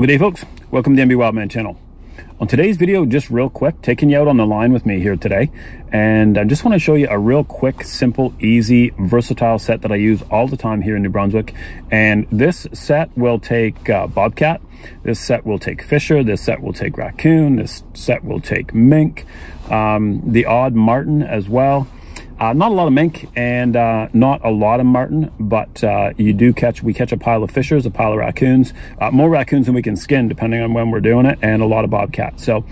Good day, folks. Welcome to the MB Wildman channel. On today's video, just real quick, taking you out on the line with me here today, and I just want to show you a real quick, simple, easy, versatile set that I use all the time here in New Brunswick. And this set will take bobcat, this set will take fisher, this set will take raccoon, this set will take mink, the odd marten as well. Not a lot of mink and not a lot of marten, but we catch a pile of fishers, a pile of raccoons, more raccoons than we can skin depending on when we're doing it, and a lot of bobcats. So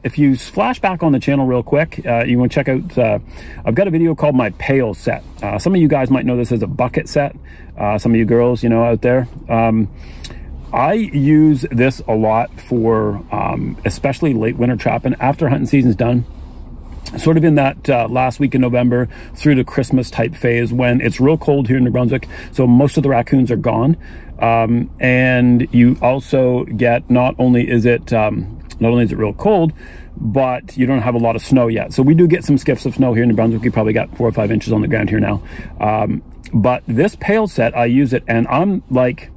if you flash back on the channel real quick, you want to check out, I've got a video called my pail set. Some of you guys might know this as a bucket set. Some of you girls, you know, out there. I use this a lot for especially late winter trapping after hunting season's done. Sort of in that last week in November through the Christmas type phase when it's real cold here in New Brunswick, so most of the raccoons are gone, and you also get not only is it real cold, but you don't have a lot of snow yet. So we do get some skiffs of snow here in New Brunswick. We probably got 4 or 5 inches on the ground here now, but this pail set, I use it, and I'm like,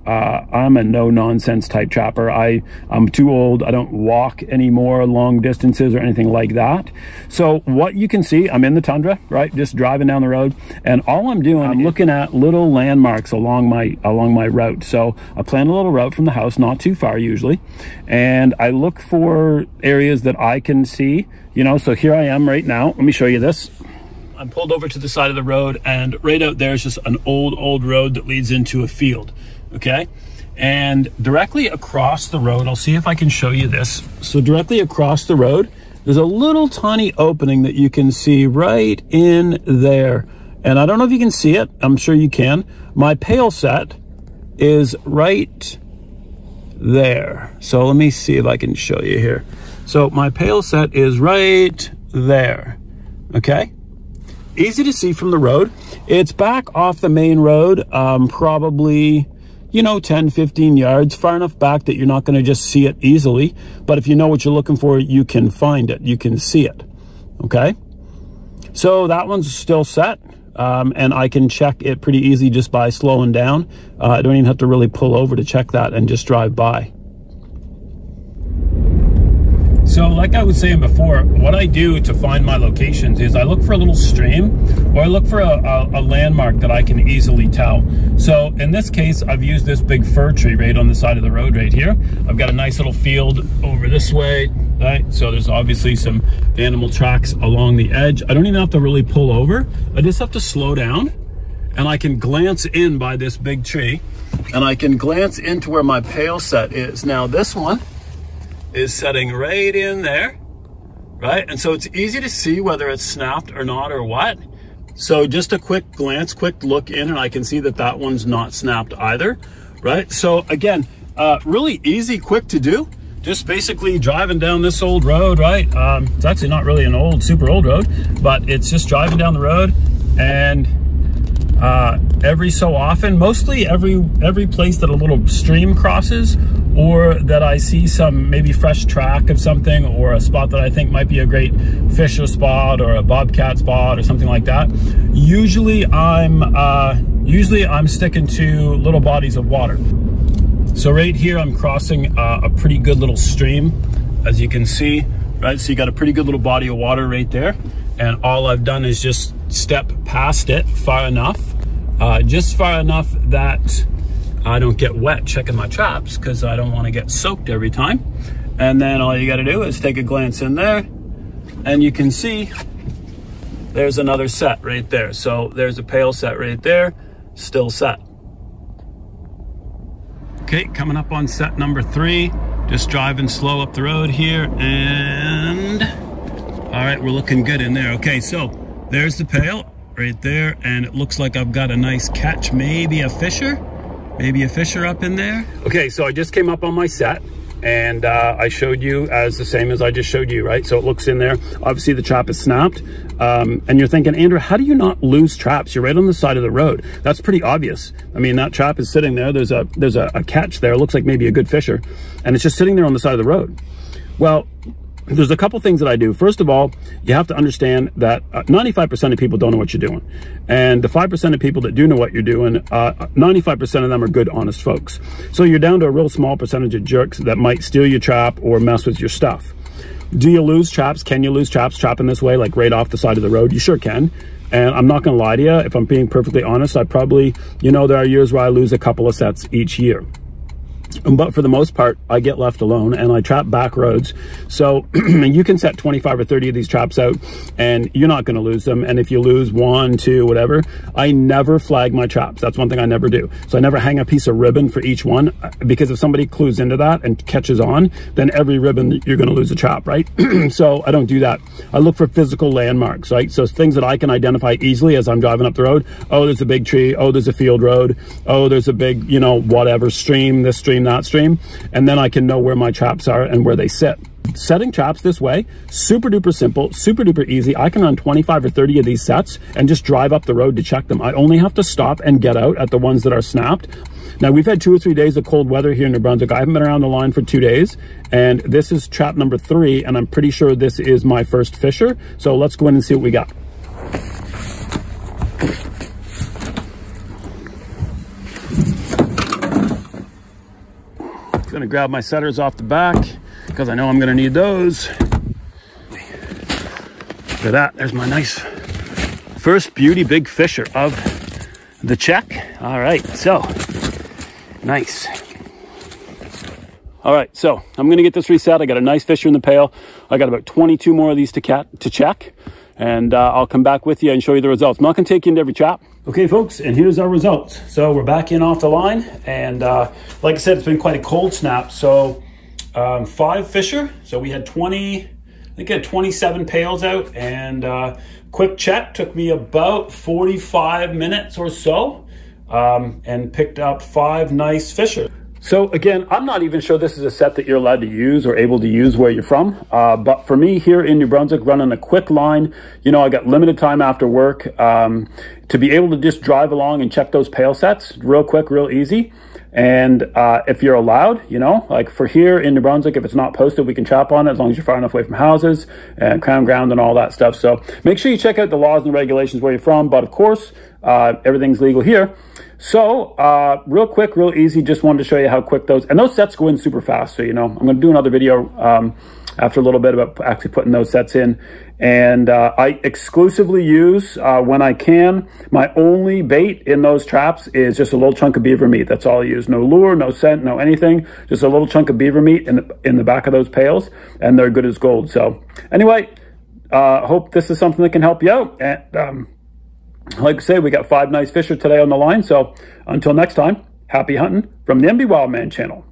I'm a no-nonsense type trapper. I'm too old. I don't walk anymore long distances or anything like that. So what you can see, I'm in the tundra, right? Just driving down the road, and all I'm doing, I'm looking at little landmarks along my route. So I plan a little route from the house, not too far usually, and I look for areas that I can see, you know. So here I am right now. Let me show you this. I'm pulled over to the side of the road, and right out there is just an old road that leads into a field. Okay, and directly across the road, I'll see if I can show you this. So directly across the road, there's a little tiny opening that you can see right in there. And I don't know if you can see it. I'm sure you can. My pail set is right there. So let me see if I can show you here. So my pail set is right there. Okay, easy to see from the road. It's back off the main road, probably, you know, 10, 15 yards, far enough back that you're not going to just see it easily. But if you know what you're looking for, you can find it. You can see it. Okay. So that one's still set. And I can check it pretty easy just by slowing down. I don't even have to really pull over to check that and just drive by. So like I was saying before, what I do to find my locations is I look for a little stream, or I look for a landmark that I can easily tell. So in this case, I've used this big fir tree right on the side of the road right here. I've got a nice little field over this way, right? So there's obviously some animal tracks along the edge. I don't even have to really pull over. I just have to slow down, and I can glance in by this big tree, and I can glance into where my pail set is. Now this one is setting right in there, right? And so it's easy to see whether it's snapped or not or what. So just a quick glance, quick look in, and I can see that that one's not snapped either, right? So again, really easy, quick to do. Just basically driving down this old road, right? It's actually not really an super old road, but it's just driving down the road, and every so often, mostly every place that a little stream crosses, or that I see some maybe fresh track of something, or a spot that I think might be a great fisher spot or a bobcat spot or something like that. Usually I'm sticking to little bodies of water. So right here I'm crossing a pretty good little stream, as you can see, right? So you got a pretty good little body of water right there, and all I've done is just step past it far enough, just far enough that I don't get wet checking my traps, because I don't want to get soaked every time. And then all you got to do is take a glance in there, and you can see there's another set right there. So there's a pail set right there, still set. Okay, coming up on set number 3, just driving slow up the road here, and all right, we're looking good in there. Okay, so there's the pail right there, and it looks like I've got a nice catch, maybe a fisher up in there. Okay, so I just came up on my set, and I showed you as the same as I just showed you, right? So it looks in there. Obviously the trap is snapped, and you're thinking, Andrew, how do you not lose traps? You're right on the side of the road. That's pretty obvious. I mean, that trap is sitting there. There's a catch there. It looks like maybe a good fisher, and it's just sitting there on the side of the road. Well, there's a couple things that I do. First of all, you have to understand that 95% of people don't know what you're doing. And the 5% of people that do know what you're doing, 95% of them are good, honest folks. So you're down to a real small percentage of jerks that might steal your trap or mess with your stuff. Do you lose traps? Can you lose traps trapping this way, like right off the side of the road? You sure can. And I'm not gonna lie to you, if I'm being perfectly honest, I probably, you know, there are years where I lose a couple of sets each year. But for the most part, I get left alone and I trap back roads. So you can set 25 or 30 of these traps out and you're not going to lose them. And if you lose 1, 2, whatever, I never flag my traps. That's one thing I never do. So I never hang a piece of ribbon for each one, because if somebody clues into that and catches on, then every ribbon you're going to lose a trap, right? So I don't do that. I look for physical landmarks, right? So things that I can identify easily as I'm driving up the road. Oh, there's a big tree. Oh, there's a field road. Oh, there's a big, you know, whatever stream, this stream, that stream, and then I can know where my traps are and where they sit. Setting traps this way, super duper simple, super duper easy. I can run 25 or 30 of these sets and just drive up the road to check them. I only have to stop and get out at the ones that are snapped. Now, we've had 2 or 3 days of cold weather here in New Brunswick. I haven't been around the line for 2 days, and this is trap number 3, and I'm pretty sure this is my first fisher. So let's go in and see what we got. Gonna grab my setters off the back because I know I'm gonna need those. Look at that, there's my nice first beauty big fisher of the check. All right, so nice. All right, so I'm gonna get this reset. I got a nice fisher in the pail. I got about 22 more of these to check, and I'll come back with you and show you the results. I'm not gonna take you into every trap. Okay, folks, and here's our results. So we're back in off the line, and like I said, it's been quite a cold snap. So 5 fisher. So we had 20, I think I had 27 pails out, and quick check took me about 45 minutes or so, and picked up 5 nice fisher. So again, I'm not even sure this is a set that you're allowed to use or able to use where you're from. But for me here in New Brunswick, running a quick line, you know, I got limited time after work, to be able to just drive along and check those pail sets real quick, real easy. And if you're allowed, you know, like for here in New Brunswick, if it's not posted, we can chop on it as long as you're far enough away from houses and crown ground and all that stuff. So make sure you check out the laws and regulations where you're from. But of course, everything's legal here. So real quick, real easy, just wanted to show you how quick those sets go in super fast. So, you know, I'm going to do another video after a little bit about actually putting those sets in. And I exclusively use, when I can, my only bait in those traps is just a little chunk of beaver meat. That's all I use. No lure, no scent, no anything. Just a little chunk of beaver meat in the back of those pails, and they're good as gold. So anyway, hope this is something that can help you out. And like I say, we got 5 nice fisher today on the line. So until next time, happy hunting from the MB Wildman channel.